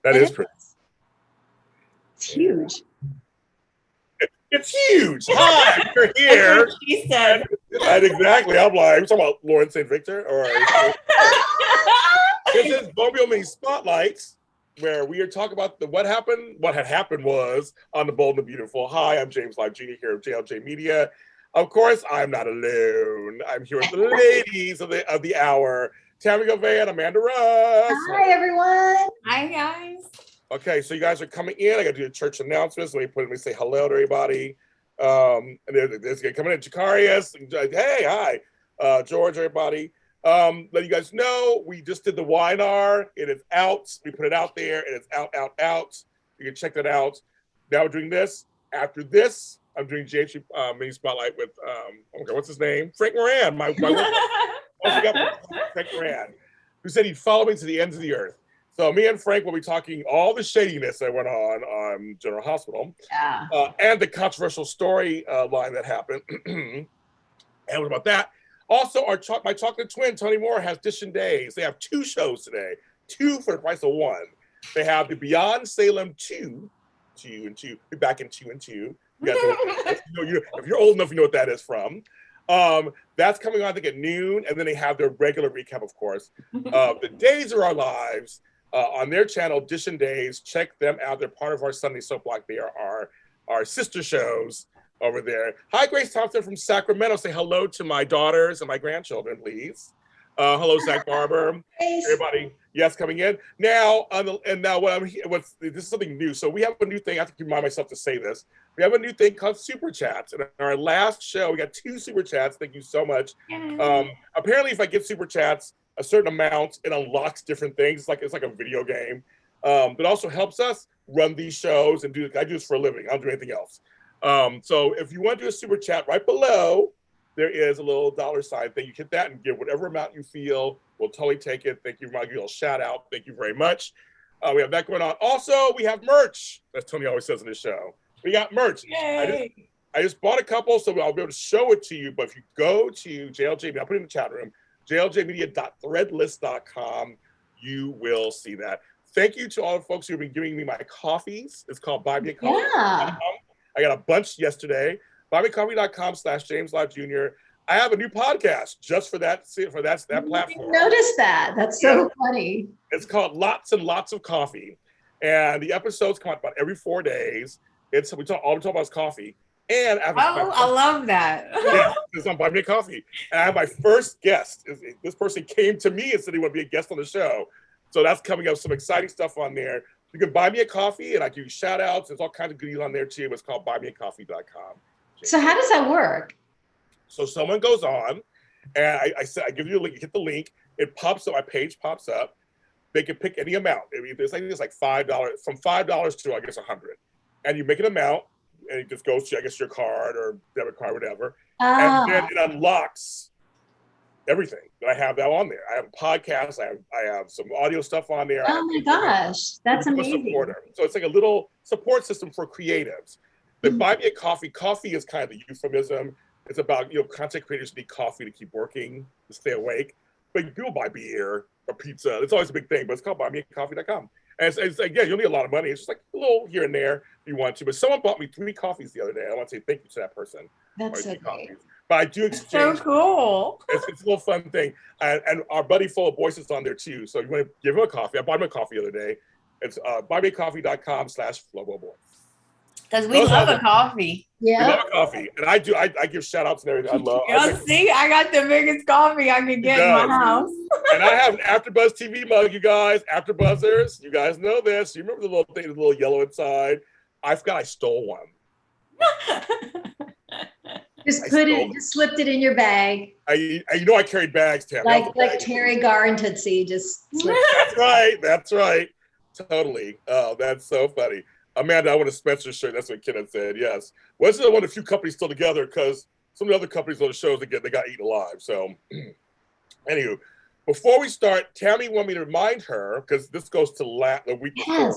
That is pretty. It's huge. It's huge. Hi, we're here. She said. And exactly. I'm like, we're talking about Lauren St. Victor. Or this is Mobile Mini Spotlights, where we are talking about what happened. What had happened was on the Bold and the Beautiful. Hi, I'm James Live Jr. here of JLJ Media. Of course, I'm not alone. I'm here with the ladies of the hour. Tami and Amanda Russ. Hi, everyone. Hi, guys. Okay, so you guys are coming in. I got to do the church announcements. Let me say hello to everybody. And there's coming in Jakarius. Hey, hi, George, everybody. Let you guys know we just did the Webinar. It is out. We put it out there. And it's out. You can check that out. Now we're doing this. After this, I'm doing JH Mini Spotlight with okay, what's his name? Frank Moran. My Frank Moran, who said he'd follow me to the ends of the earth. So me and Frank will be talking all the shadiness that went on General Hospital, and the controversial story line that happened. And what about that? Also, my chocolate twin, Tony Moore, has Dish and Days. They have 2 shows today, 2 for the price of 1. They have the Beyond Salem 2 and 2. Be back in 2 and 2. You guys know, if you're old enough, you know what that is from. That's coming on, I think, at noon, and then they have their regular recap, of course. The Days of Our Lives. On their channel, Dish and Days. Check them out. They're part of our Sunday Soap Block. They are our sister shows over there. Hi, Grace Thompson from Sacramento. Say hello to my daughters and my grandchildren, please. Hello, Zach Barber. Thanks. Everybody, yes, coming in. Now, this is something new. So we have a new thing. I have to remind myself to say this. We have a new thing called Super Chats. And in our last show, we got 2 Super Chats. Thank you so much. Apparently, if I give Super Chats a certain amount, it unlocks different things. It's like a video game. But also helps us run these shows and I do this for a living. I don't do anything else. So if you want to do a super chat, right below, there is a little $sign thing. You hit that and give whatever amount you feel. We'll totally take it. Thank you. I'll give you a shout out. Thank you very much. We have that going on. Also, we have merch. As Tony always says in this show. We got merch. Yay. I just bought a couple, so I'll be able to show it to you. But if you go to JLJ, I'll put it in the chat room, jljmedia.threadless.com, you will see that. Thank you to all the folks who have been giving me my coffees. It's called Buy Me a Coffee. Yeah. I got a bunch yesterday. buymeacoffee.com/James Live Jr. I have a new podcast just for that platform. Notice that. That's so funny. It's called Lots and Lots of Coffee. And the episodes come out about every 4 days. We talk about coffee. And I love that. Yeah, it's on Buy Me a Coffee. And I have my first guest. This person came to me and said he wanted to be a guest on the show. So that's coming up. Some exciting stuff on there. You can buy me a coffee, and I give you shout outs. There's all kinds of goodies on there too. It's called buymeacoffee.com. So how does that work? So someone goes on, and I give you a link. You hit the link. It pops up. My page pops up. They can pick any amount. I mean, it's like $5, from $5 to I guess $100, and you make an amount, and it just goes to I guess your card or debit card, whatever, and then it unlocks everything that I have that on there. I have a podcast. I have some audio stuff on there. Oh my gosh, that's amazing. So it's like a little support system for creatives. The Buy Me a Coffee. Coffee is kind of the euphemism. It's about content creators need coffee to keep working, to stay awake. But people buy beer or pizza. It's always a big thing. But it's called buymeacoffee.com. And it's again, you'll need a lot of money. It's just like a little here and there if you want to. But someone bought me 3 coffees the other day. I want to say thank you to that person. That's so great. But I do exchange. So cool. It's a little fun thing. And our buddy Full of Boys is on there too. So you want to give him a coffee. I bought him a coffee the other day. It's buymeacoffee.com/FlowBoyBoys. Because we love a coffee. Yeah. We love a coffee. And I give shout outs and everything. I love see, I got the biggest coffee I can get in my house. And I have an AfterBuzz TV mug, you guys. AfterBuzzers. You guys know this. You remember the little thing, the little yellow inside? I forgot I stole one. Just slipped it in your bag. I carried bags, Tam. Like Terry Garr and Tootsie, just slipped. That's right. Totally. Oh, that's so funny. Amanda, I want a Spencer shirt. That's what Ken said. Yes. Well, this is one of the few companies still together because some of the other companies on the shows they got eaten alive. So, anywho, before we start, Tami wanted me to remind her because this goes to the week before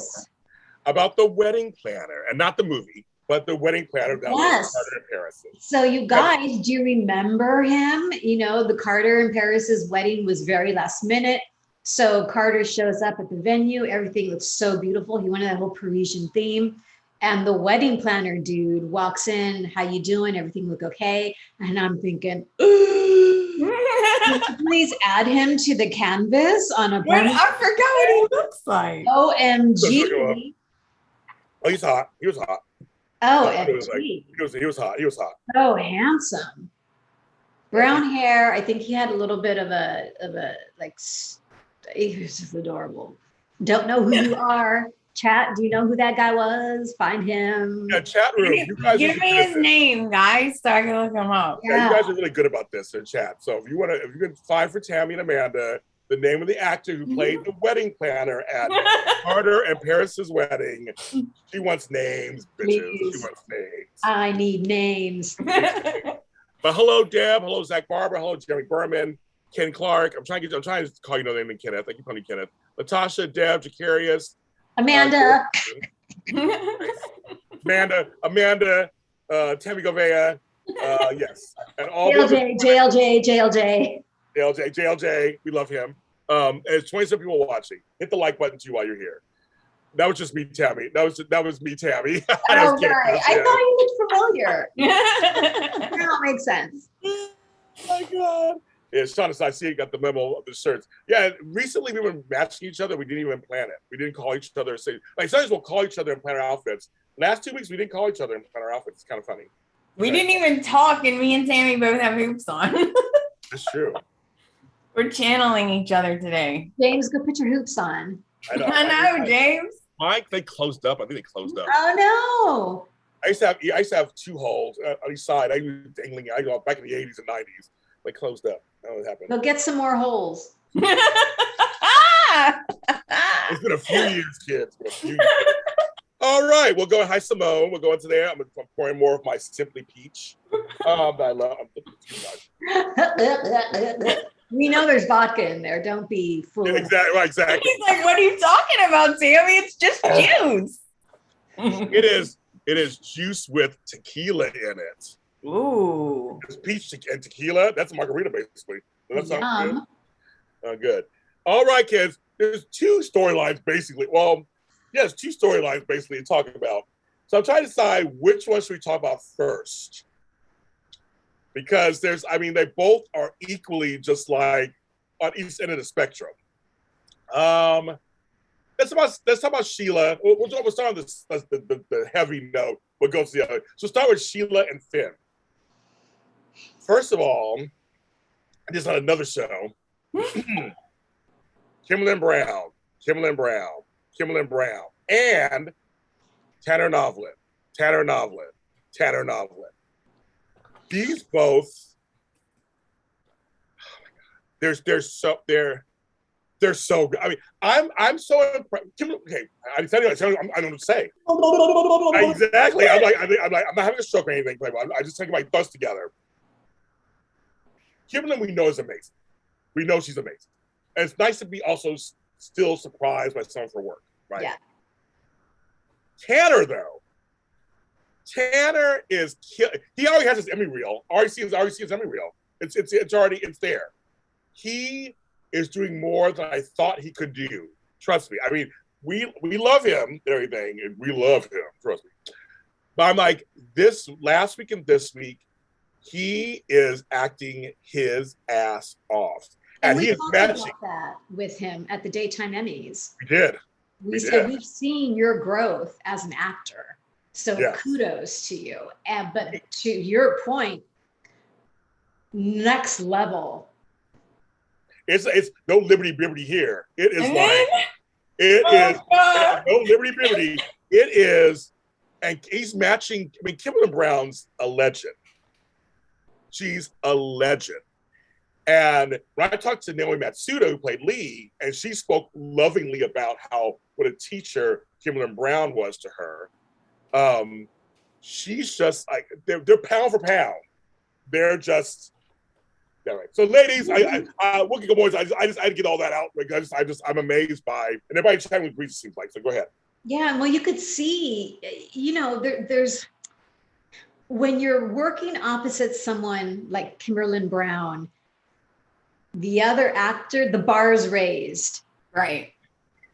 about the wedding planner and not the movie, but the wedding planner that was Carter and Paris. So, you guys, do you remember him? The Carter and Paris's wedding was very last minute. So Carter shows up at the venue. Everything looks so beautiful. He wanted that whole Parisian theme. And the wedding planner dude walks in. How you doing? Everything look okay? And I'm thinking, please add him to the canvas on a What? I forgot what he looks like. OMG. Oh, he's hot. He was hot. OMG. He was hot. He was hot. Oh, handsome. Brown hair. I think he had a little bit of a like, he was just adorable. Don't know who you are. Chat, do you know who that guy was? Find him. Yeah, chat room. You guys give me his name, guys, so I can look him up. Yeah, you guys are really good about this in chat. So if you can find for Tami and Amanda the name of the actor who played the wedding planner at Carter and Paris's wedding. She wants names, bitches. Please. She wants names. I need names. But hello, Deb. Hello, Zach Barber. Hello, Jeremy Berman. Ken Clark. I'm trying to call you no name than Kenneth. I keep calling you Kenneth. Latasha, Deb, Jacarius. Amanda. Amanda, Tammy Govea, yes. And all JLJ. JLJ, we love him. There's 27 people watching. Hit the like button too while you're here. That was just me, Tammy. That was me, Tammy. Oh, right. I thought you looked familiar. That makes sense. Oh my God. Yeah, Sean and I see you got the memo of the shirts. Yeah, recently we were matching each other. We didn't even plan it. We didn't call each other. Say, like sometimes we'll call each other and plan our outfits. Last 2 weeks we didn't call each other and plan our outfits. It's kind of funny. We didn't even talk, and me and Tammy both have hoops on. That's true. We're channeling each other today. James, go put your hoops on. I know, James. Mike, they closed up. I think they closed up. Oh no! I used to have 2 holes on each side. I was dangling. I go back in the 80s and 90s. They closed up. That would happen. Go get some more holes. It's been a few years, kids. All right, we'll go. Hi, Simone. We'll go into there. I'm pouring more of my Simply Peach. I love. We know there's vodka in there. Don't be fooled. Exactly. Right, exactly. He's like, "What are you talking about, Tammy? It's just juice." It is juice with tequila in it. Ooh. It's peach and tequila. That's a margarita, basically. So that sounds good. Good. All right, kids. There's 2 storylines, basically. Well, yes, 2 storylines, basically, to talk about. So I'm trying to decide which one should we talk about first. Because they both are equally just like on each end of the spectrum. Let's talk about Sheila. We'll start on the heavy note. We'll go to the other. So start with Sheila and Finn. First of all, just on another show, Kimberly Brown, and Tanner Novlin. These both, oh my God, they're so good. I mean, I'm so impressed. Okay, I don't know what to say. Exactly. I'm not having a stroke or anything. I just taking my thoughts together. Kimberly, we know is amazing. We know she's amazing. And it's nice to be also still surprised by some of her work, right? Yeah. Tanner, though. Tanner is he already has his Emmy reel. Already seen his Emmy reel. It's already there. He is doing more than I thought he could do. Trust me. I mean, we love him and everything, and we love him. Trust me. But I'm like, this last week and this week, he is acting his ass off. And he is matching that with him at the Daytime Emmys. We did. We said we've seen your growth as an actor. So kudos to you. But to your point, next level. It's no liberty bibbity here. It is no liberty bibbity. It is, and he's matching. I mean, Kimberly Brown's a legend. She's a legend. And when I talked to Naomi Matsuda, who played Lee, and she spoke lovingly about what a teacher Kimberly Brown was to her. She's just like they're pound for pound. They're just right. So, ladies, Wookie Go Boys. I just get all that out because I'm amazed by, and everybody chatting with Grease seems like. So go ahead. Yeah, well, you could see, there's when you're working opposite someone like Kimberly Brown, the other actor, the bar's raised. Right.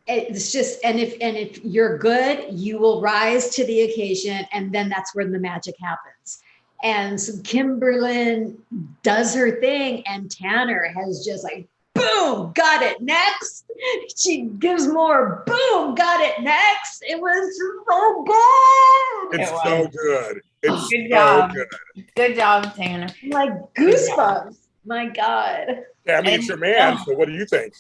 It's just, and if you're good, you will rise to the occasion, and then that's when the magic happens. And so Kimberlyn does her thing, and Tanner has just like, boom, got it, next. She gives more, boom, got it, next. It was so good. It's so good. It's good so job. good. Good job, Tanner. Like goosebumps. My God. Yeah, I mean, it's your man, so what do you think?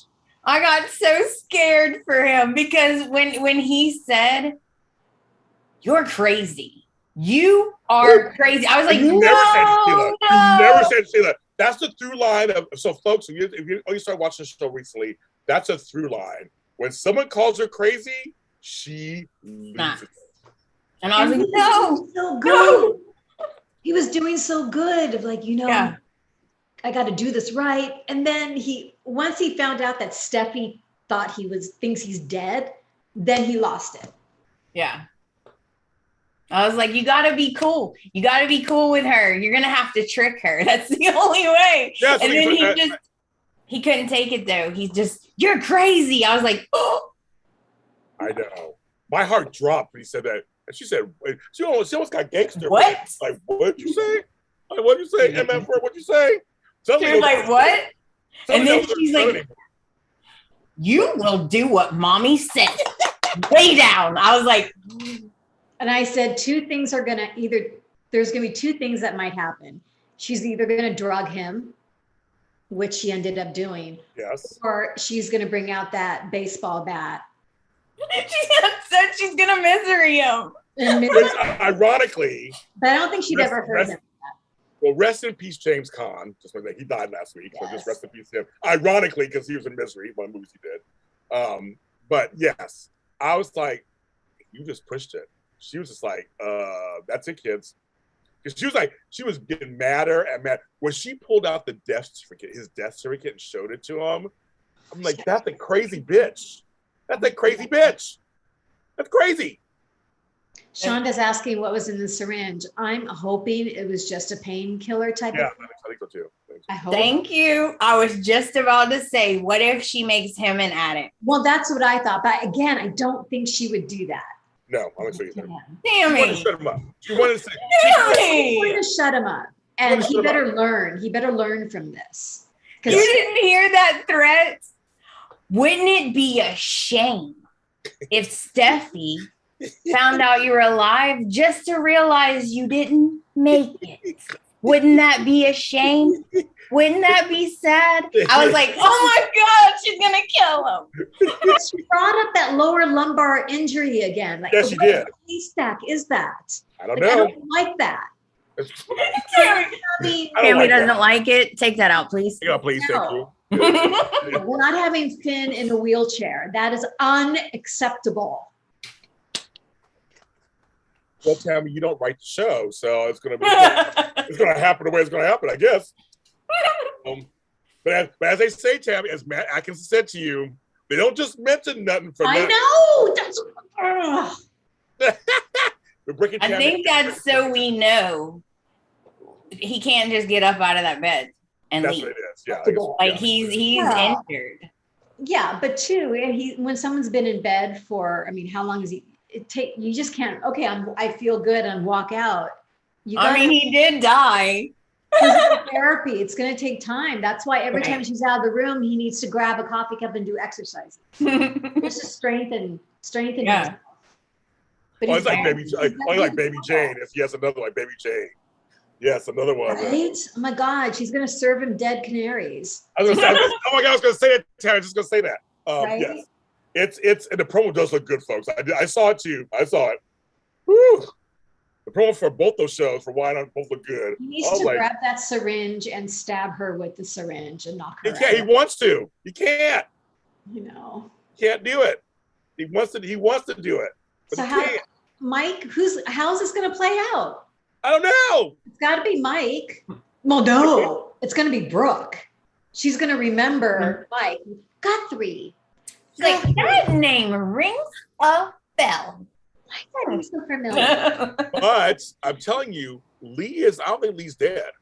I got so scared for him because when he said, "You're crazy. You are crazy," I was like, You "No, never said Sheila. no." You never said Sheila. That's the through line of, so folks, if you only started watching the show recently, that's a through line. When someone calls her crazy, she loses it. And I was like, "No, so good." No. He was doing so good of like, Yeah. I got to do this right. And then once he found out that Steffi thinks he's dead, then he lost it. Yeah. I was like, you got to be cool. You got to be cool with her. You're going to have to trick her. That's the only way. Yeah, and then he couldn't take it though. He's just, "You're crazy." I was like, oh. I know. My heart dropped when he said that. And she said, she almost got gangster. What? Like, what'd you say? Like, what'd you say, MF? What'd you say? She was like, what? And then she's like, "You will do what mommy said. Lay down." I was like, and I said, there's going to be two things that might happen. She's either going to drug him, which she ended up doing. Yes. Or she's going to bring out that baseball bat. She said she's going to misery him. Which, ironically. But I don't think she'd ever heard him. Well, rest in peace, James Caan. Just one thing, he died last week, so just rest in peace to him. Ironically, because he was in Misery, one of the movies he did. But yes, I was like, you just pushed it. She was just like, that's it, kids. Because she was getting madder and mad. When she pulled out his death certificate and showed it to him, I'm like, that's a crazy bitch. That's a crazy bitch. That's crazy. Shonda's asking what was in the syringe. I'm hoping it was just a painkiller type of thing. I think so too. I hope. Thank you. I was just about to say, what if she makes him an addict? Well, that's what I thought. But again, I don't think she would do that. No, I don't think so either. Damn it. She wanted to shut him up. She wanted to shut him up. And he better learn. He better learn from this. You didn't hear that threat? Wouldn't it be a shame if Steffi found out you were alive just to realize you didn't make it? Wouldn't that be a shame? Wouldn't that be sad? I was like, oh my God, she's going to kill him. She brought up that lower lumbar injury again. Like, yes, she did. What haystack is that? I don't know. I don't like that. Tammy doesn't like it. Take that out, please. Yeah, please, thank you. We're not having Finn in a wheelchair. That is unacceptable. Well, Tammy, you don't write the show, so it's gonna happen the way it's gonna happen, I guess. But as they say, Tammy, as Matt Atkins said to you, they don't just mention nothing for nothing. I know. I think that's so we know he can't just get up out of that bed and that's leave. What it is. Yeah, like he's injured. Yeah, but too, when someone's been in bed for, I mean, how long is he? You just can't. Okay, I feel good and walk out. He did die. Therapy. It's going to take time. That's why every time she's out of the room, he needs to grab a coffee cup and do exercises just to strengthen. Yeah. But it's like Baby Jane. If he has another like Baby Jane. Yes, another one. Right? Oh my God, she's going to serve him dead canaries. Oh my God, I was going to say that, Terry. I was just going to say that. Right? Yes. It's and the promo does look good, folks. I saw it too. I saw it. Woo! The promo for both those shows for Why Not both look good. He needs to grab that syringe and stab her with the syringe and knock her out. He wants to. He can't. You know. Can't do it. He wants to do it. But so Mike, how's this gonna play out? I don't know. It's gotta be Mike. Well, no, it's gonna be Brooke. She's gonna remember Mike. Guthrie. Like that name rings a bell. That is so familiar. But I'm telling you, I don't think Lee's dead.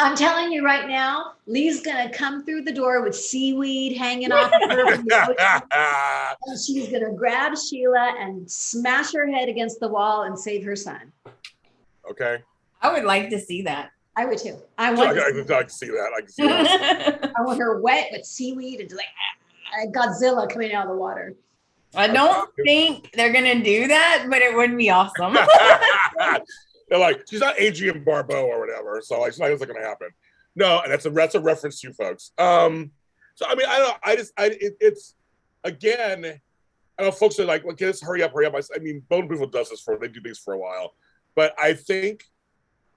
I'm telling you right now, Lee's gonna come through the door with seaweed hanging off of her from the ocean, and she's gonna grab Sheila and smash her head against the wall and save her son. Okay. I would like to see that. I would too. I can see that. I can see that. I want her wet with seaweed and like Godzilla coming out of the water. I don't think they're gonna do that, but it would be awesome. They're like, she's not Adrienne Barbeau or whatever, so like, it's not gonna happen. No, and that's a reference to you folks. So I mean, it's again, I know folks are like, well, just hurry up. I mean, Bone Beautiful does this they do these for a while, but I think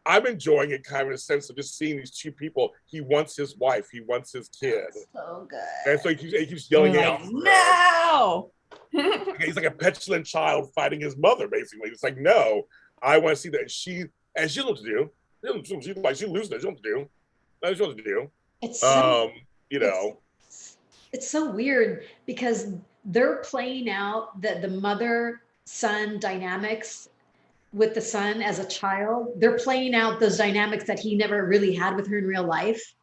I'm enjoying it kind of in a sense of just seeing these two people. He wants his wife, he wants his kid. So good. And so he keeps yelling out. No. He's like a petulant child fighting his mother, basically. It's like, no, I want to see that she knows what to do. She loses it. She knows what to do. She knows what to do. It's so, it's so weird because they're playing out the mother-son dynamics with the son as a child. They're playing out those dynamics that he never really had with her in real life.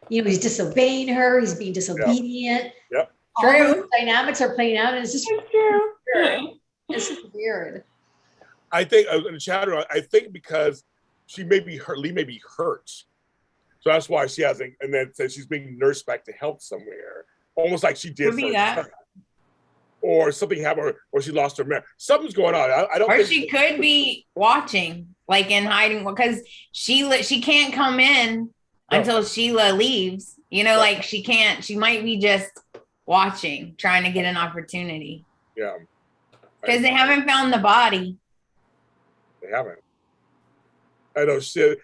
You know, he's disobeying her. He's being disobedient. Yep. All those dynamics are playing out, and it's just weird. It's just weird. I think in the chat room, I think because Lee may be hurt, so that's why she hasn't. And then says she's being nursed back to health somewhere, almost like she did. Or something happened, or she lost her memory. Something's going on. I don't. Or she could be watching, like in hiding, because she can't come in until Sheila leaves. You know, like she can't. She might be just watching, trying to get an opportunity. Yeah. Because they haven't found the body. They haven't. I know Sheila.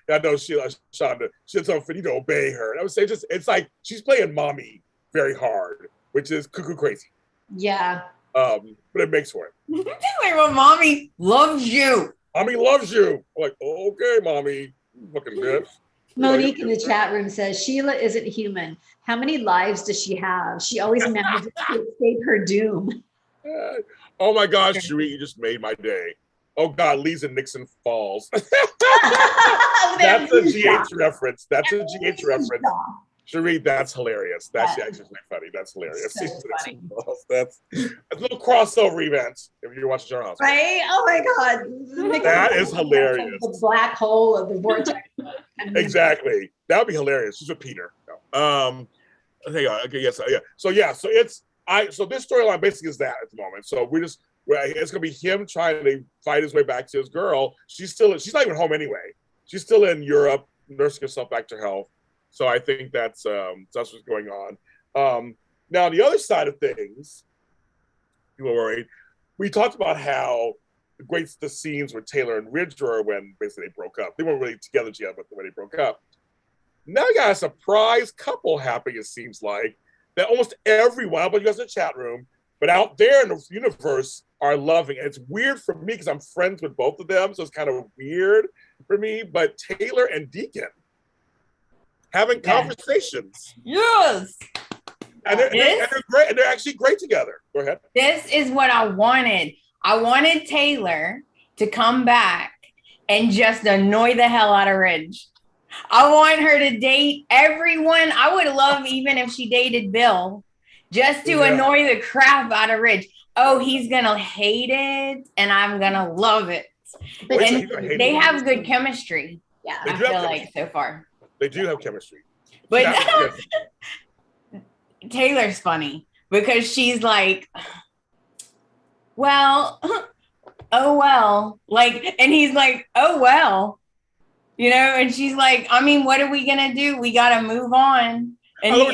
Shonda. She's so Finn, you to obey her. I would say it's like she's playing mommy very hard, which is cuckoo crazy. Yeah. But it makes for it. Like, well, mommy loves you. Mommy loves you. I'm like, okay, mommy, fucking bitch. Monique in the chat room says Sheila isn't human. How many lives does she have? She always manages to escape her doom. Oh my gosh, Cherie, you just made my day. Oh God, Lisa Nixon falls. That's a GH reference. That's a GH reference. Cherie, that's hilarious. That's actually funny. That's hilarious. So funny. That's a little crossover event if you're watching General Hospital. Right? Oh my God. That is hilarious. The black hole of the vortex. Exactly. That would be hilarious. She's with Peter. Okay, yes, yeah. So this storyline basically is that at the moment. So it's gonna be him trying to fight his way back to his girl. She's not even home anyway. She's still in Europe, nursing herself back to health. So I think that's what's going on. Now the other side of things, people are worried. We talked about how great the scenes with Taylor and Ridge were when basically they broke up. They weren't really together yet, but when they broke up. Now you got a surprise couple happening, it seems like, that almost everyone, but you guys in the chat room, but out there in the universe are loving. And it's weird for me because I'm friends with both of them, so it's kind of weird for me. But Taylor and Deacon having conversations. Yes. And they're great, and they're actually great together. Go ahead. This is what I wanted. I wanted Taylor to come back and just annoy the hell out of Ridge. I want her to date everyone. I would love even if she dated Bill, just to annoy the crap out of Ridge. Oh, he's gonna hate it, and I'm gonna love it. And they have good chemistry. Yeah, I feel like so far. They do have chemistry. But Taylor's funny because she's like, well, oh, well, like, and he's like, oh, well, you know, and she's like, I mean, what are we going to do? We got to move on. And I love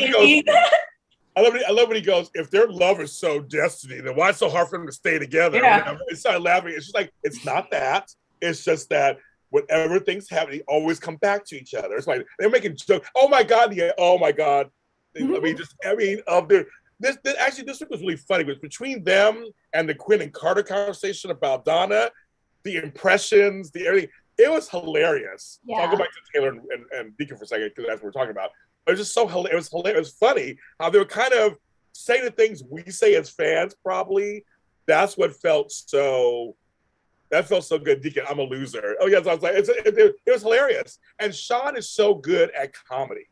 when he goes, if their love is so destiny, then why it's so hard for them to stay together? Yeah. It started laughing. It's just like, it's not that. It's just that whenever things happen, they always come back to each other. It's like they're making jokes. Oh my God, yeah. Oh my God. This week was really funny. It was between them and the Quinn and Carter conversation about Donna, the impressions, everything. It was hilarious. Yeah. I'll go back to Taylor and Deacon for a second because that's what we're talking about. It was just so hilarious. It was hilarious. It was funny how they were kind of saying the things we say as fans. Probably that's what felt so That felt so good, Deacon. I'm a loser. Oh yes, I was like, it was hilarious. And Sean is so good at comedy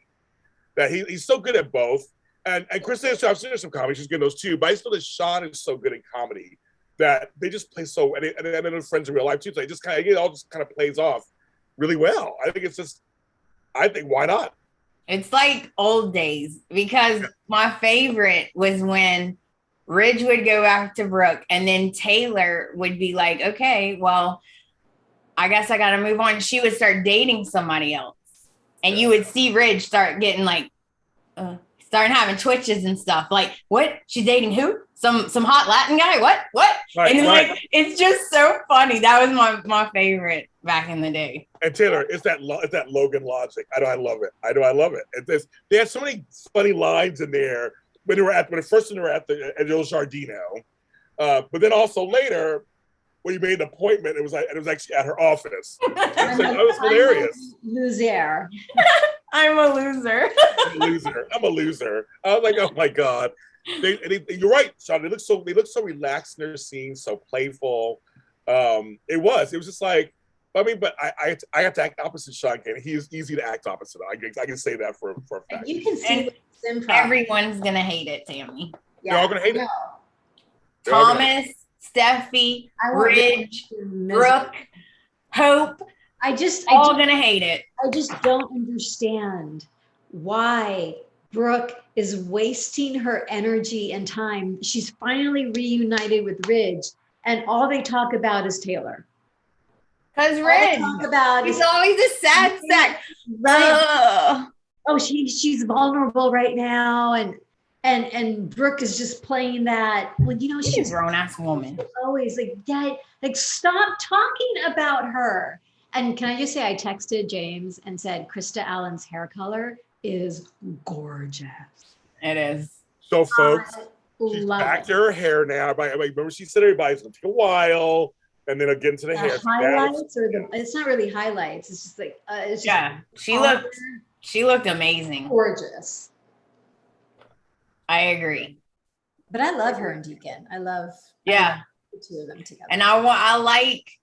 that he's so good at both. And Kristen is I've seen some comedy, she's good at those too. But I still that Sean is so good at comedy that they just play so. And they're friends in real life too. So they just kind of it all just kind of plays off really well. I think why not? It's like old days because my favorite was when Ridge would go back to Brooke and then Taylor would be like, okay, well, I guess I got to move on. She would start dating somebody else. And you would see Ridge start getting like, starting having twitches and stuff. Like, what? She's dating who? Some hot Latin guy? What? Right, and like, it's just so funny. That was my favorite back in the day. And Taylor, it's that Logan logic. I love it. They had so many funny lines in there when they were at the El Giardino, but then also later when he made an appointment, it was actually at her office. That was hilarious. Loser. I'm a loser. I'm a loser. I was like, oh my god. You're right, Sean. They look so relaxed in their scenes, so playful. It was just like. I mean, but I have to act opposite Sean Kane. He is easy to act opposite. I can say that for a fact. You can see everyone's gonna hate it, Tami. Yeah. They're all gonna hate it. Thomas, Steffi, Ridge, Brooke, Hope. All gonna hate it. I just don't understand why Brooke is wasting her energy and time. She's finally reunited with Ridge, and all they talk about is Taylor. Because Ridge, he's always a sad sack. Right. Oh, she's vulnerable right now, and Brooke is just playing that. Well, she's a grown ass woman. Always stop talking about her. And can I just say, I texted James and said, Krista Allen's hair color is gorgeous. It is. So, folks, she's back to her hair now. Remember, she said everybody's gonna take a while. And then I'll get into the hair. Highlights it's not really highlights. It's just like she looked amazing. Gorgeous. I agree. But I love her and Deacon. I love the two of them together. And I like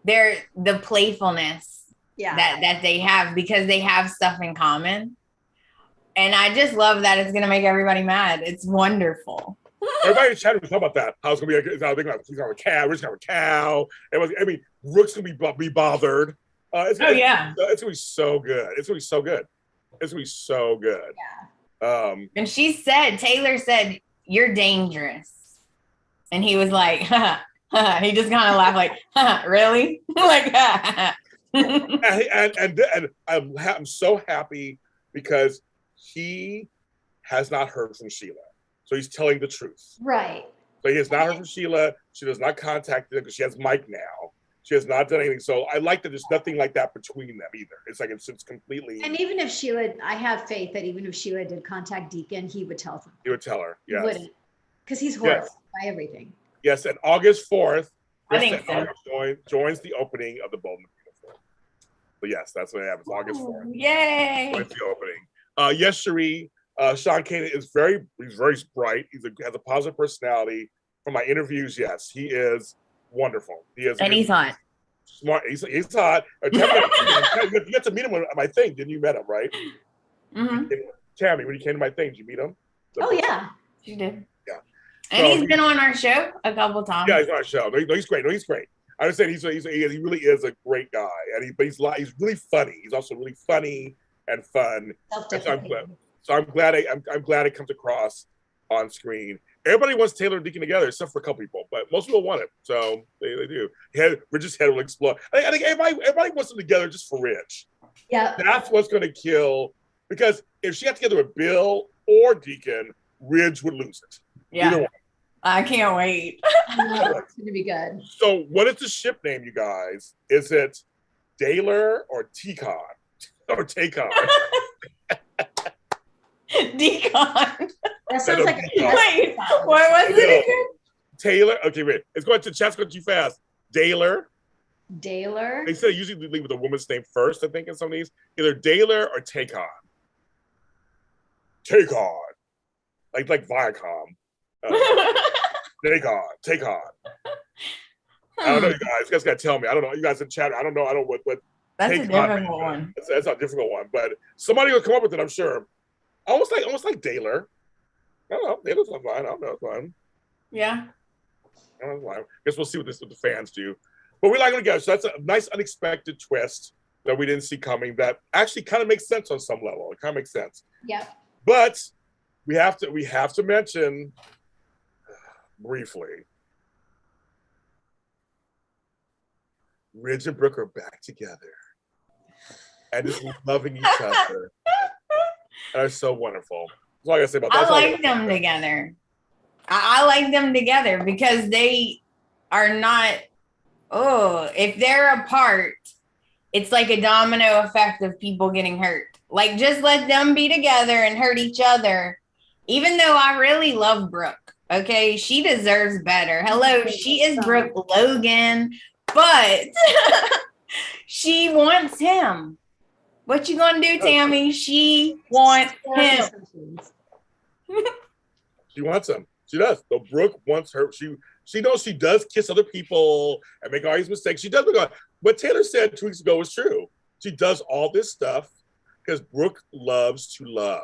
the playfulness that they have because they have stuff in common. And I just love that it's gonna make everybody mad. It's wonderful. Everybody in chat was talking about that. How it's gonna be he's gonna have a cow, Rich gonna have a cow. Brooke's gonna be bothered. It's gonna be so good. It's gonna be so good. Yeah. And Taylor said, "You're dangerous," and he was like, he just kind of laughed like, really? Like, and I'm so happy because he has not heard from Sheila. So he's telling the truth. Right. So he has not heard from Sheila. She does not contact him because she has Mike now. She has not done anything. So I like that there's nothing like that between them either. It's like it's completely. And even if Sheila, I have faith that even if Sheila did contact Deacon, he would tell them. He would tell her. Yes. He wouldn't. Because he's horrified by everything. Yes. And August 4th, I think so. joins the opening of the Bold and Beautiful. So yes, that's what happens. August 4th. Yay. Joins the opening. Yes, Cherie. Sean Kane is very bright. Has a positive personality. From my interviews, yes, he is wonderful. He's hot. Smart. He's hot. You got to meet him at my thing. Didn't you met him, right? Mm-hmm. Tami, when you came to my thing, did you meet him? Yeah, she did. Yeah. And he's been on our show a couple times. Yeah, he's on our show. No, he's great. I understand he really is a great guy, and he's really funny. He's also really funny and fun. So I'm glad it comes across on screen. Everybody wants Taylor and Deacon together, except for a couple people, but most people want it. So they do. Ridge's head will explode. I think everybody wants them together just for Ridge. Yeah. That's what's going to kill. Because if she got together with Bill or Deacon, Ridge would lose it. Yeah. I can't wait. I know, it's going to be good. So what is the ship name, you guys? Is it Daylor or T-Con? Or Tacon? Deacon. That sounds like wait, what was it again? Taylor. Okay, wait. It's going to chat's going too fast. Daylor. They said usually leave with a woman's name first, I think, in some of these. Either Daylor or Tacon. Tacon. Like Viacom. Tacon. I don't know, you guys. You guys got to tell me. I don't know. You guys in chat. I don't know. I don't know what. That's a difficult one. That's a difficult one, but somebody will come up with it. I'm sure. Almost like Daylor. I don't know. Daylor's fine. I don't know. It's fine. Yeah. I don't know. I guess we'll see what the fans do. But we like them together. So that's a nice unexpected twist that we didn't see coming. That actually kind of makes sense on some level. It kind of makes sense. Yeah. But we have to mention briefly. Ridge and Brooke are back together and just loving each other. They're so wonderful. That's all I gotta say about that. I like them together. I like them together because they are not, if they're apart, it's like a domino effect of people getting hurt. Like, just let them be together and hurt each other. Even though I really love Brooke, okay? She deserves better. Hello, she is Brooke Logan, but she wants him. What you gonna do, Tami? She wants him. She wants him. She does. So Brooke wants her. She knows she does kiss other people and make all these mistakes. She does. What Taylor said 2 weeks ago was true. She does all this stuff because Brooke loves to love.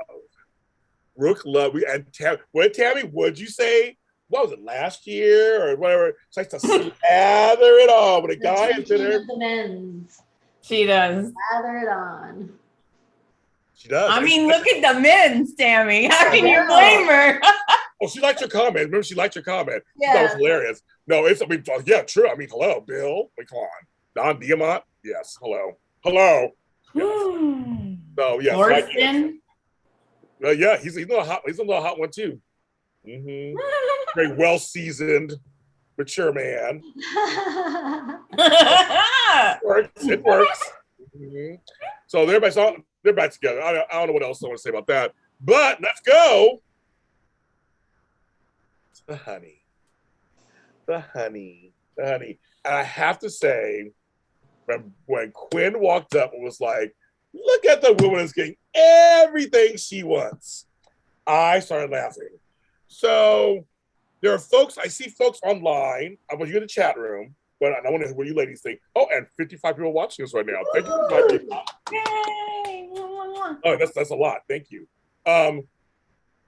Brooke Tami, what'd you say? What was it, last year or whatever? She likes to slather it on with a guy is in her. The men's. She does. Slather it on. She does. I mean, look at the men's, Tami. How can you blame her? Oh, she liked your comment. Remember, she liked your comment. Yeah. That was hilarious. No, yeah, true. I mean, hello, Bill. Come on. Don Diamont. Yes. Hello. Yes. So, yes. Thorsten? Yeah, he's a little hot one too. Mm-hmm. Very well seasoned, mature man. It works. Mm-hmm. So they're back together. I don't know what else I want to say about that. But let's go to the honey. And I have to say, when Quinn walked up and was like, "Look at the woman that's getting everything she wants," I started laughing. So there are I see folks online. I want you in the chat room, but I want to hear what you ladies think. Oh, and 55 people watching us right now. Thank you. Yay. Oh, that's a lot. Thank you.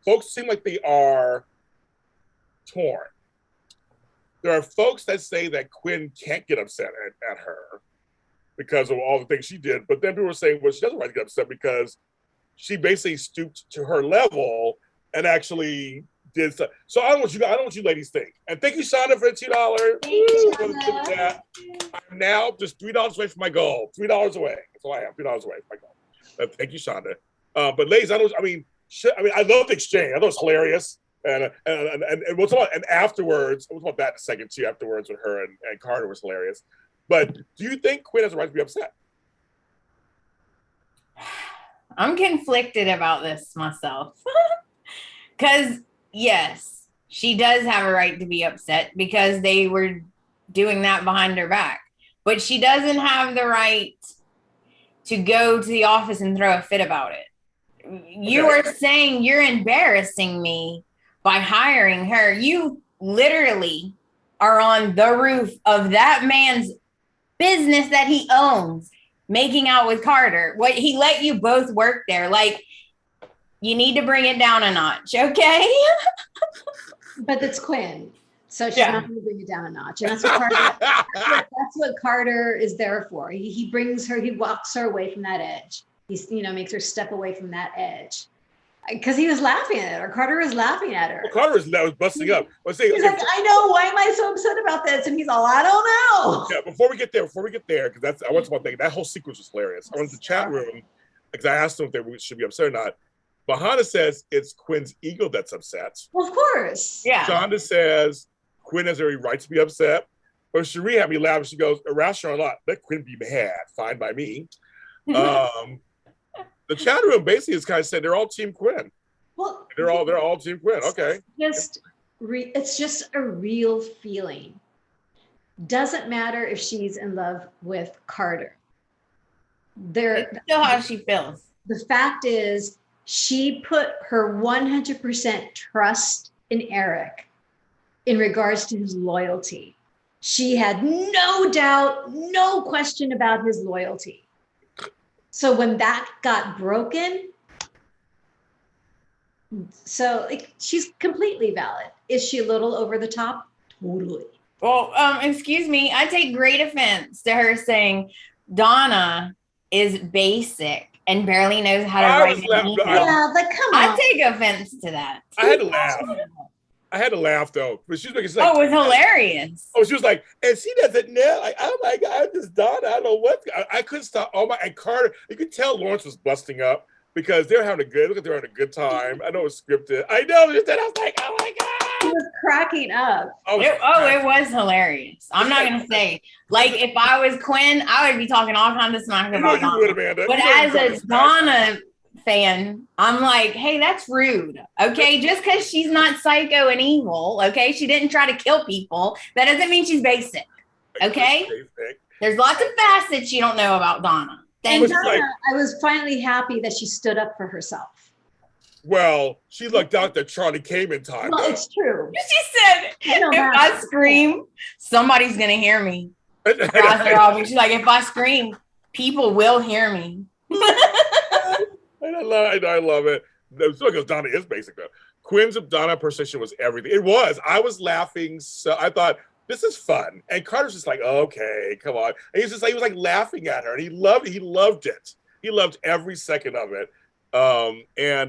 Folks seem like they are torn. There are folks that say that Quinn can't get upset at her because of all the things she did, but then people are saying, well, she doesn't right to get upset because she basically stooped to her level and actually did stuff. So I don't know what you ladies think. And thank you, Shonda, for the $2. I'm now just $3 away from my goal. $3 away. That's all I have. $3 away from my goal. Thank you, Shonda. But ladies, I love the exchange. I thought it was hilarious. And we'll talk about, and afterwards, we'll talk about that in a second too. Afterwards, with her and Carter was hilarious. But do you think Quinn has a right to be upset? I'm conflicted about this myself. Because, yes, she does have a right to be upset because they were doing that behind her back. But she doesn't have the right to go to the office and throw a fit about it. You are saying you're embarrassing me by hiring her. You literally are on the roof of that man's business that he owns, making out with Carter. What, he let you both work there. Like, you need to bring it down a notch, okay? But it's Quinn, so she's not going to bring it down a notch, and that's what Carter is there for. He brings her, he walks her away from that edge. He's makes her step away from that edge. Because he was laughing at her. Carter was laughing at her. Well, Carter was busting up. He's like, I know. Why am I so upset about this? And he's all, I don't know. Yeah, before we get there, because I want to think that whole sequence was hilarious. I went to the chat room because I asked them if they should be upset or not. Bahana says it's Quinn's ego that's upset. Well, of course. Yeah. Shonda says Quinn has every right to be upset. But Cherie had me laugh. She goes, around her a lot. Let Quinn be mad. Fine by me. The chat room basically is kind of said they're all Team Quinn. Well, they're all Team Quinn. Okay. It's just a real feeling. Doesn't matter if she's in love with Carter. It's still how she feels. The fact is, she put her 100% trust in Eric in regards to his loyalty. She had no doubt, no question about his loyalty. So when that got broken, so like, she's completely valid. Is she a little over the top? Totally. Well, excuse me. I take great offense to her saying Donna is basic and barely knows how to write an email. Yeah, like come on. I take offense to that. I had to laugh. I had to laugh though, but she was making like, oh, it was hilarious. Oh, she was like, and she doesn't know. Like, oh my God, this Donna, I don't know what. I couldn't stop. Oh my, and Carter, you could tell Lawrence was busting up because they're having a good. Look at they're having a good time. I know it's scripted. I know. Just then I was like, oh my God. He was cracking up. It was hilarious. I'm not gonna say like if I was Quinn, I would be talking all kinds of smack about Donna. Amanda. But as a Donna fan, I'm like, hey, that's rude. Okay, just because she's not psycho and evil, okay, she didn't try to kill people. That doesn't mean she's basic. Okay, there's lots of facets you don't know about Donna. And Donna, I was finally happy that she stood up for herself. Well, she looked out that Charlie came in time. Well, it's true. She said, if I scream, somebody's going to hear me. She's like, if I scream, people will hear me. I love it. Because Donna is basic, though. Quinn's Donna impersonation was everything. It was. I was laughing. So I thought, this is fun. And Carter's just like, okay, come on. And he was like laughing at her. And he loved it. He loved every second of it. There's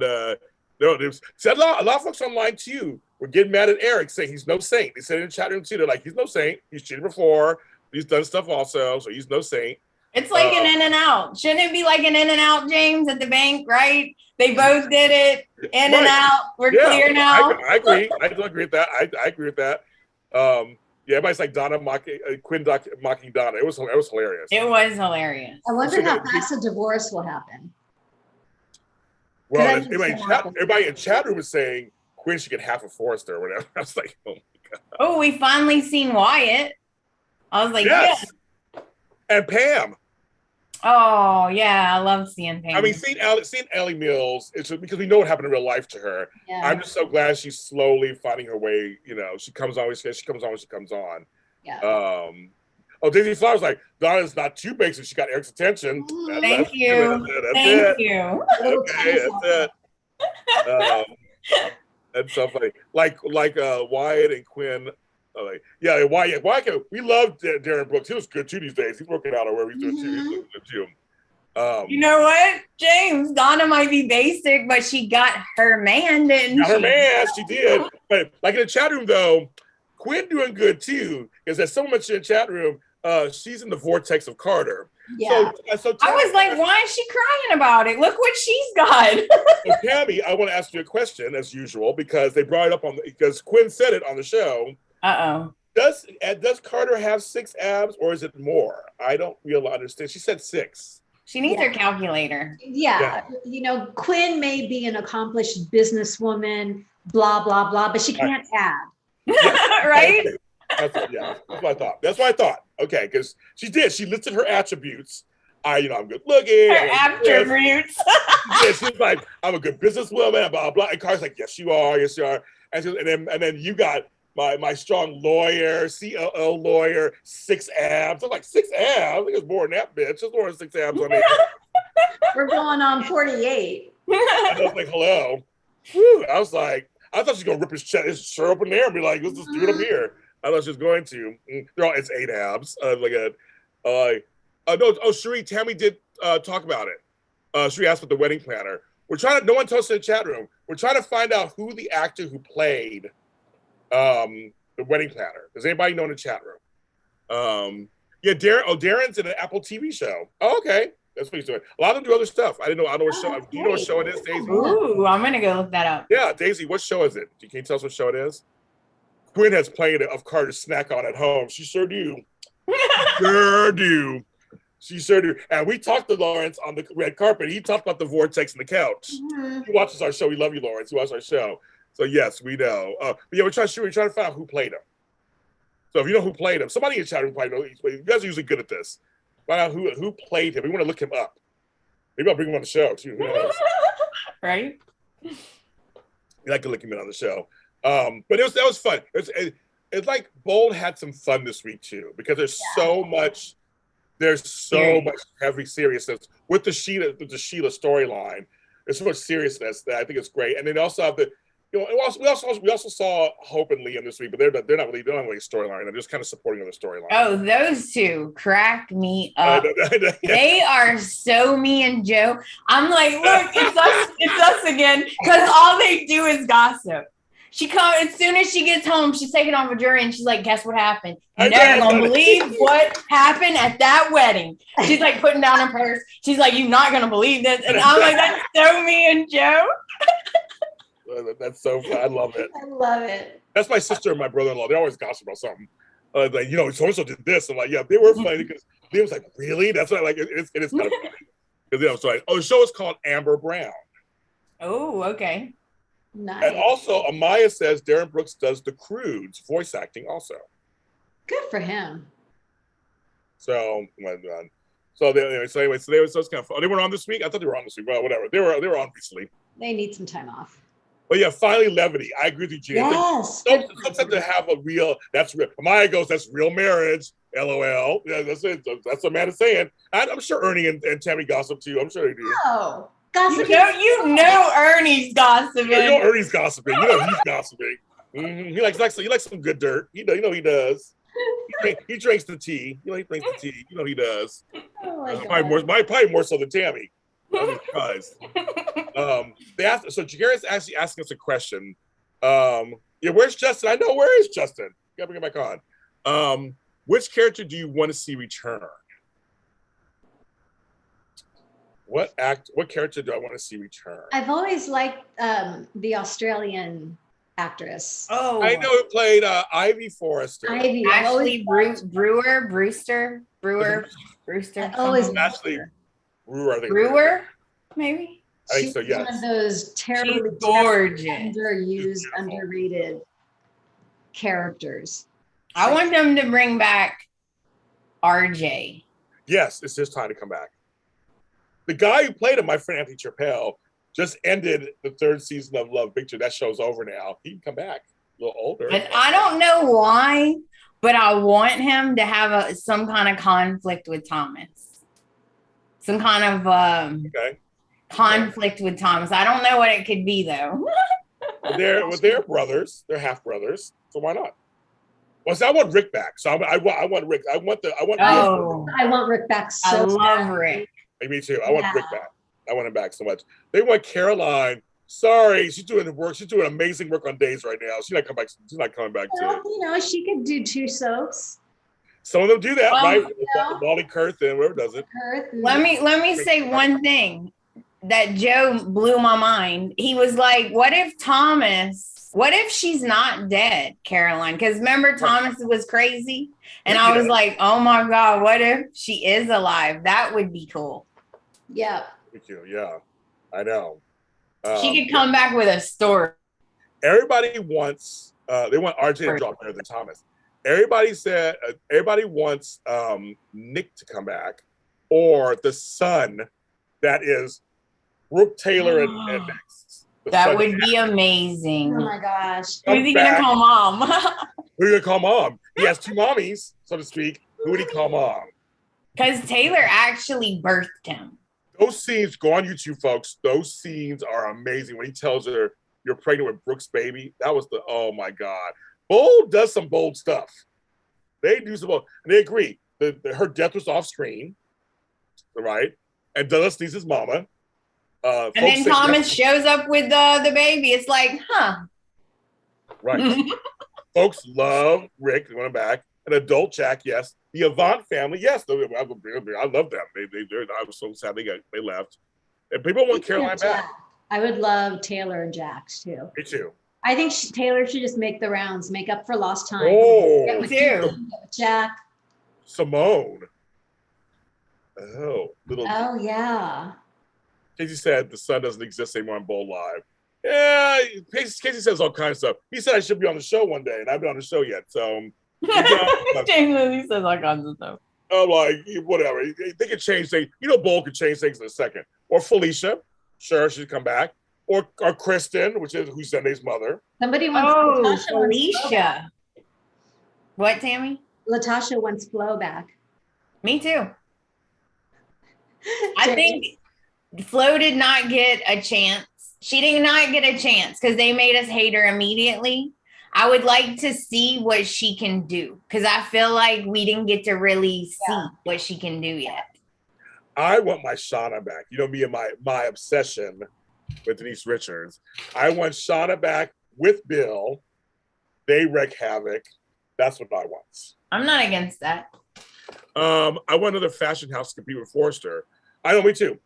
a lot of folks online too were getting mad at Eric saying he's no saint. They said in the chat room too, they're like, he's no saint. He's cheated before. He's done stuff also, so he's no saint. It's like an in and out. Shouldn't it be like an in and out, James, at the bank, right? They both did it. In and out. We're clear now. I agree. I do agree with that. I agree with that. Everybody's like Donna mocking Quinn mocking Donna. It was hilarious. It was hilarious. I wonder how fast a divorce will happen. Well, everybody in chat room was saying Quinn should get half of Forrester or whatever. I was like, oh my God. Oh, we finally seen Wyatt. I was like, yes. Yeah. And Pam. Oh yeah, I love seeing Pam. I mean, seeing Ellie Mills, it's just because we know what happened in real life to her. Yeah. I'm just so glad she's slowly finding her way. You know, she comes on when she comes on. Yeah. Daisy Flowers like, Donna's not too basic. She got Eric's attention. Thank you. Thank you. Okay, that's it. That's so funny. Like Wyatt and Quinn. Wyatt. We love Darren Brooks. He was good too these days. He's working out or wherever he's doing too. He's doing good too. You know what, James? Donna might be basic, but she got her man, didn't she? Her man, she did. But like in the chat room though, Quinn doing good too. Because as someone mentioned in the chat room, she's in the vortex of Carter. Yeah. So I was like, why is she crying about it? Look what she's got. So Tammy, I want to ask you a question as usual because they brought it up because Quinn said it on the show. Does Carter have 6 abs or is it more? I don't really understand. She said 6. She needs her calculator. Yeah. You know, Quinn may be an accomplished businesswoman, blah, blah, blah, but she can't add. Yeah. Right? That's what I thought. Okay, because she did. She listed her attributes. I'm good looking. Her attributes. She's like, I'm a good businesswoman, blah, blah. And Carter's like, yes, you are. Yes, you are. And then you got my strong lawyer, COO lawyer, 6 abs. I'm like, 6 abs? I think it's more than that, bitch. There's more than 6 abs on me. We're going on 48. I was like, hello. Whew. I was like, I thought she was going to rip his shirt open there and be like, let's just do it up here. I thought she was going to. It's 8 abs. Cherie, Tammy did talk about it. Cherie asked about the wedding planner. No one told us in the chat room. We're trying to find out who the actor who played the wedding planner. Does anybody know in the chat room? Darren's in an Apple TV show. Oh, okay. That's what he's doing. A lot of them do other stuff. I don't know what show. Do you know what show it is, Daisy? Ooh, I'm gonna go look that up. Yeah, Daisy, what show is it? Can you tell us what show it is? Quinn has plenty of Carter snack on at home. She sure do. She sure do. And we talked to Lawrence on the red carpet. He talked about the vortex and the couch. Mm-hmm. He watches our show. We love you, Lawrence. He watches our show. So yes, we know. But yeah, we're trying to find out who played him. So if you know who played him, somebody in the chat room probably knows. You guys are usually good at this. Find out who played him. We want to look him up. Maybe I'll bring him on the show too. Who knows? Right? You like to look him in on the show. But that was fun. it's like Bold had some fun this week too, because there's so much heavy seriousness with the Sheila storyline. There's so much seriousness that I think it's great. And then also have we also saw Hope and Liam this week, but they're not really a storyline. They're just kind of supporting other storyline. Oh, those two crack me up. They are so me and Joe. I'm like, look, it's us again, because all they do is gossip. She comes as soon as she gets home. She's taking off a jury, and she's like, "Guess what happened? You're never gonna believe what happened at that wedding." She's like putting down her purse. She's like, "You're not gonna believe this," and I'm like, "That's so me and Joe." That's so fun. I love it. I love it. That's my sister and my brother-in-law. They always gossip about something. Like, so-and-so did this. I'm like, yeah, they were funny, because Liam was like, really? That's what I like. It is kind of funny. Because the show is called Amber Brown. Oh, okay. Nice. And also, Amaya says Darren Brooks does the Croods voice acting also. Good for him. So it's kind of fun. They weren't on this week? I thought they were on this week. Well, whatever. They were on recently. They need some time off. But yeah, finally levity. I agree with you, Gina. Yes. Sometimes to have that's real. Amaya goes, that's real marriage. LOL. Yeah, that's it. That's what Amanda's saying. I'm sure Ernie and Tami gossip too. I'm sure they do. Oh, gossip. You know Ernie's gossiping. You know Ernie's gossiping. You know he's gossiping. Mm-hmm. He likes some good dirt. He he does. He drinks the tea. He drinks the tea. He does. Oh my God. Probably more so than Tami. I'm surprised. So Jared's actually asking us a question. Where's Justin? I know, where is Justin? Gotta bring him back on. Which character do you want to see return? What character do I want to see return? I've always liked the Australian actress. Oh, I know who played Ivy Forrester. Ashley Brewster. Ashley Brewer, I think. Brewer, maybe. I think so. Yes. One of those terribly gorgeous, underused, underrated characters. I want them to bring back RJ. Yes, it's his time to come back. The guy who played him, my friend Anthony Chappelle, just ended the 3rd season of Love Picture. That show's over now. He can come back a little older. And I don't know why, but I want him to have some kind of conflict with Thomas. Some kind of conflict with Thomas. I don't know what it could be though. They're brothers. They're half brothers. So why not? Well, so I want Rick back. So I want Rick. I want Rick back. So I love Rick. Me too. I want Rick back. I want him back so much. They want Caroline. Sorry, she's doing the work. She's doing amazing work on Days right now. She's not coming back. Well, she could do 2 soaps. Some of them do that, right? Molly Kurth and whoever does it. Let me say one thing that Joe blew my mind. He was like, what if she's not dead, Caroline? Because remember, Thomas was crazy. And I was like, oh my God, what if she is alive? That would be cool. Yeah. Yeah, I know. She could come back with a story. Everybody wants, they want RJ to drop better than Thomas. Everybody wants Nick to come back, or the son that is Brooke Taylor and Nick's. That would be amazing. Oh my gosh. Who's he gonna call mom? Who are you gonna call mom? He has 2 mommies, so to speak. Who would he call mom? Because Taylor actually birthed him. Those scenes, go on YouTube, folks. Those scenes are amazing. When he tells her you're pregnant with Brooke's baby, that was oh my God. Bold does some bold stuff. They do some bold, and they agree. Her death was off screen, right? And Dulles needs his mama. And then Thomas shows up with the baby. It's like, huh? Right. Folks love Rick. They want him back. An adult Jack, yes. The Avant family, yes. I love them. I was so sad they left. And people want Caroline back. I would love Taylor and Jax too. Me too. I think Taylor should just make the rounds, make up for lost time. Oh, me too. Jack. Simone. Oh yeah. Casey said the son doesn't exist anymore on Bold Live. Yeah, Casey says all kinds of stuff. He said I should be on the show one day, and I haven't been on the show yet. So James Lizzie says all kinds of stuff. I'm like, whatever. They can change things. Bold can change things in a second. Or Felicia, sure, she'd come back. Or Kristen, who's Zende's mother. Somebody wants Felicia. What, Tami? Latasha wants Flo back. Me too. I think Flo did not get a chance. She did not get a chance because they made us hate her immediately. I would like to see what she can do because I feel like we didn't get to really see what she can do yet. I want my Shauna back. You know me and my obsession with Denise Richards. I want Shauna back with Bill. They wreak havoc. That's what I want. I'm not against that. I want another fashion house to compete with Forrester. I know, me too.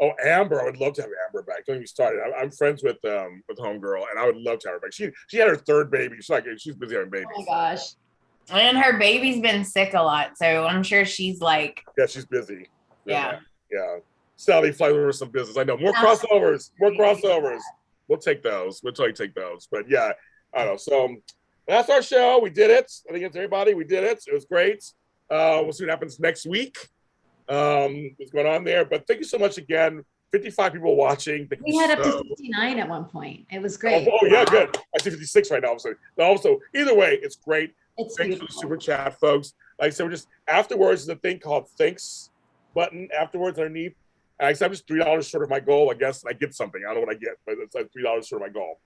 Oh, Amber, I would love to have Amber back. Don't get me started. I'm friends with Homegirl, and I would love to have her back. She had her third baby. She's busy having babies. Oh my gosh. And her baby's been sick a lot, so I'm sure she's like. Yeah, she's busy. Yeah. Sally flies over some business. I know. More crossovers. We'll take those. We'll totally take those. But yeah, I don't know. So that's our show. We did it. I think it's everybody. We did it. It was great. We'll see what happens next week. What's going on there? But thank you so much again. 55 people watching. We had up to 69 at one point. It was great. Oh yeah, good. I see 56 right now. So also, either way, it's great. It's Thanks for the super chat, folks. Like I said, we're just afterwards. There's a thing called thanks button afterwards underneath. And I'm just $3 short of my goal. I guess I get something. I don't know what I get, but it's like $3 short of my goal.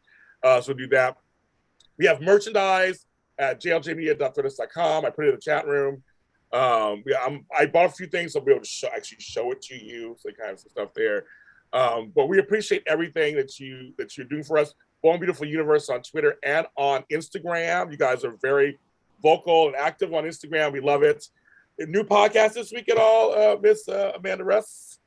So do that. We have merchandise at jljmedia.threadless.com. I put it in the chat room. I bought a few things, so I'll be able to actually show it to you. So kind of some stuff there. But we appreciate everything that you're doing for us. Born Beautiful Universe on Twitter and on Instagram. You guys are very vocal and active on Instagram. We love it. A new podcast this week at all, Miss Amanda Russ?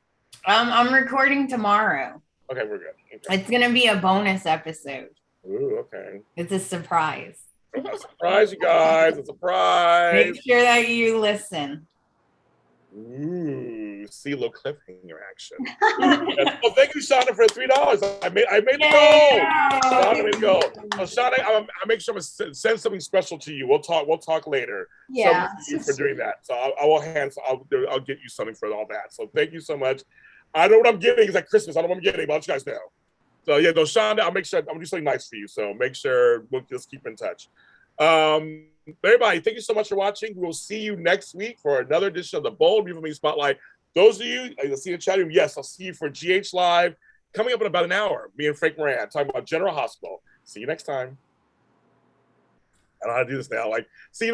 I'm recording tomorrow. Okay, we're good. Okay. It's gonna be a bonus episode. Ooh, okay. It's a surprise. A surprise, you guys. A surprise. Make sure that you listen. Ooh, see a little cliffhanger action. Yes. Well, thank you, Shauna, for $3. I made the goal. Shauna made the goal. So, Shauna, I'll make sure to send something special to you. We'll talk later. Yeah. For doing that. So I'll get you something for all that. So thank you so much. I know what I'm getting. It's like Christmas. I don't know what I'm getting, but I'll let you guys know. So yeah, no, Shauna, I'll make sure I'm gonna do something nice for you. So make sure we'll just keep in touch. Everybody, thank you so much for watching. We'll see you next week for another edition of the Bold Beautiful Me Spotlight. Those of you, you'll see in the chat room, yes, I'll see you for GH Live coming up in about an hour. Me and Frank Moran talking about General Hospital. See you next time. I don't know how to do this now. See you